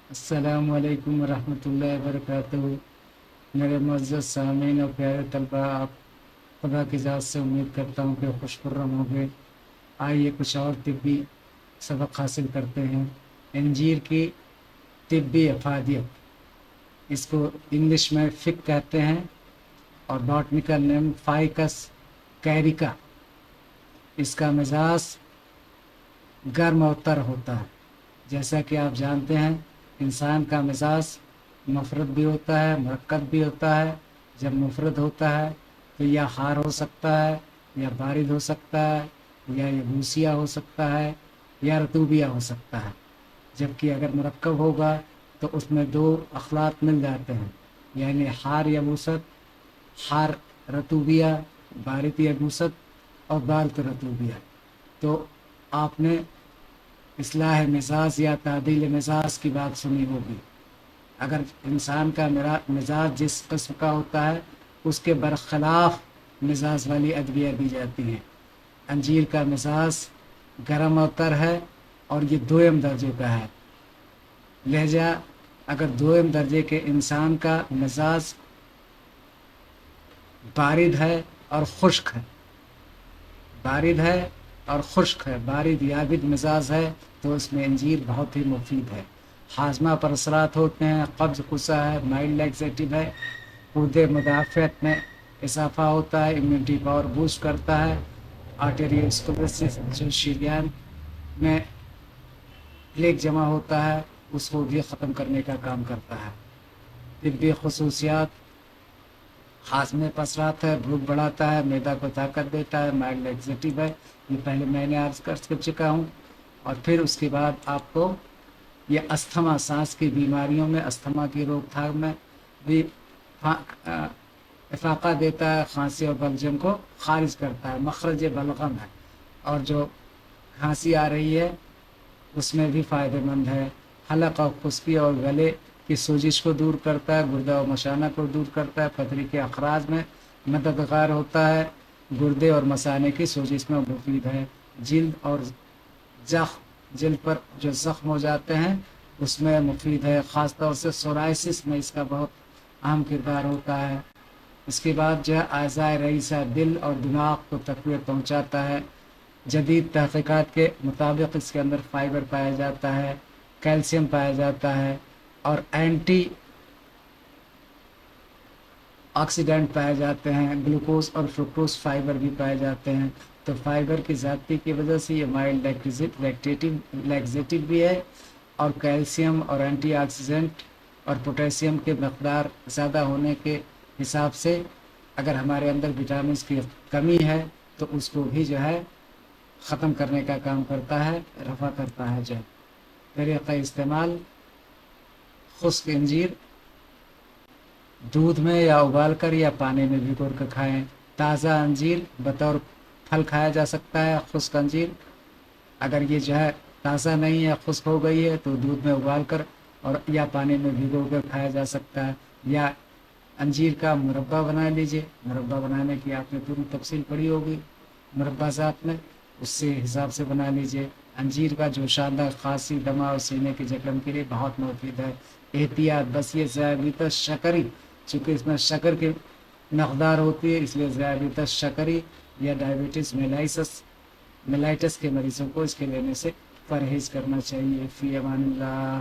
अस्सलाम वालेकुम रहमतुल्लाहि वबरकातुहू। मेरे मुअज़्ज़ज़ सामीन और प्यारे तलबा, आप खुदा की ज़ात से उम्मीद करता हूँ कि खुशखुर्रम होंगे। आइए कुछ और तिब्बी सबक हासिल करते हैं। अंजीर की तिब्बी अफादियत, इसको इंग्लिश में फिग कहते हैं और बॉटनिकल नेम फाइकस कैरिका। इसका मिजाज गर्म और तर होता है। जैसा कि आप जानते हैं, इंसान का मिजाज मुफरद भी होता है, मुरक्कब भी होता है। जब मुफरद होता है तो या हार हो सकता है, या बारिद हो सकता है, या यबूसिया हो सकता है, या रतूबिया हो सकता है। जबकि अगर मुरक्कब होगा तो उसमें दो अखलात मिल जाते हैं, यानी हार यबूसत, हार रतूबिया, बारिद यबूसत और बारिद रतूबिया। तो आपने इस्लाह मिजाज या तादील मिजाज की बात सुनी होगी। अगर इंसान का मेरा मिजाज जिस किस्म का होता है, उसके बरखिलाफ मिजाज वाली अदविया दी जाती हैं। अंजीर का मिजाज गर्म और तर है और ये दोयम दर्जे का है। लिहाजा अगर दोयम दर्जे के इंसान का मिजाज बारिद है और खुश्क है, बारिद है और खुश्क है, बारिद याबिद मिजाज है, तो उसमें अंजीर बहुत ही मुफीद है। हाजमा पर असरात होते हैं, कब्ज़ गुस्सा है, माइल्ड लैक्सेटिव है, कूदे मुदाफ़त में इजाफा होता है, इम्यूनिटी पावर बूस्ट करता है, आर्टेरियोस्क्लेरोसिस जो शरीयान में प्लेग जमा होता है उसको भी ख़त्म करने का काम करता है। तिब्बी खसूसियात, हाजमे पर असरात है, भूख बढ़ाता है, मैदा को ताकत देता है, माइल्ड लैक्सेटिव है। ये पहले मैंने अर्ज कर चुका हूँ। और फिर उसके बाद आपको ये अस्थमा, सांस की बीमारियों में, अस्थमा की रोकथाम में भी इफाका देता है, खांसी और बलगम को खारिज करता है, मखरज बलगम है। और जो खांसी आ रही है उसमें भी फ़ायदेमंद है। हलक और खुश्की और गले की सोजिश को दूर करता है, गुर्दा और मशाना को दूर करता है, पथरी के अखराज में मददगार होता है, गुर्दे और मसाने की सोजिश में मुफीद है। जिल्द और जिल्द पर जो ज़ख्म हो जाते हैं उसमें मुफीद है, ख़ास तौर से सोराइसिस में इसका बहुत अहम किरदार होता है। इसके बाद जो है आज़ाए रईसा, दिल और दिमाग को तक़वियत पहुँचाता है। जदीद तहक़ीक़ात के मुताबिक इसके अंदर फ़ाइबर पाया जाता है, कैल्शियम पाया जाता है और एंटी ऑक्सीडेंट पाए जाते हैं। ग्लूकोज और फ्रुक्टोज फाइबर भी पाए जाते हैं। तो फाइबर की ज़्यादती की वजह से ये माइल्ड लैक्सेटिव भी है, और कैल्शियम और एंटीऑक्सीडेंट और पोटेशियम के मकदार ज़्यादा होने के हिसाब से अगर हमारे अंदर विटामिन की कमी है तो उसको भी जो है ख़त्म करने का काम करता है, रफ़ा करता है। जो तरीक़ा इस्तेमाल, खुश्क अंजीर दूध में या उबाल कर या पानी में भिगो कर खाएं। ताज़ा अंजीर बतौर फल खाया जा सकता है। खुश्क अंजीर अगर ये जो है ताज़ा नहीं है, खुश्क हो गई है, तो दूध में उबाल कर और या पानी में भिगो कर खाया जा सकता है। या अंजीर का मुरब्बा बना लीजिए। मुरब्बा बनाने की आपने पूरी तफसील पढ़ी होगी मुरब्बा ज़ात में, उससे हिसाब से बना लीजिए। अंजीर का जो शानदार खांसी, दमा और सीने की जकड़न के लिए बहुत मुफीद है। एहतियात, बस ये ज़याबितस शकरी, चूँकि इसमें शक्कर की मकदार होती है, इसलिए ज़याबितस शकरी या डायबिटीज़ मेलाइटस के मरीज़ों को इसके लेने से परहेज़ करना चाहिए। फ़ी अमानिल्लाह।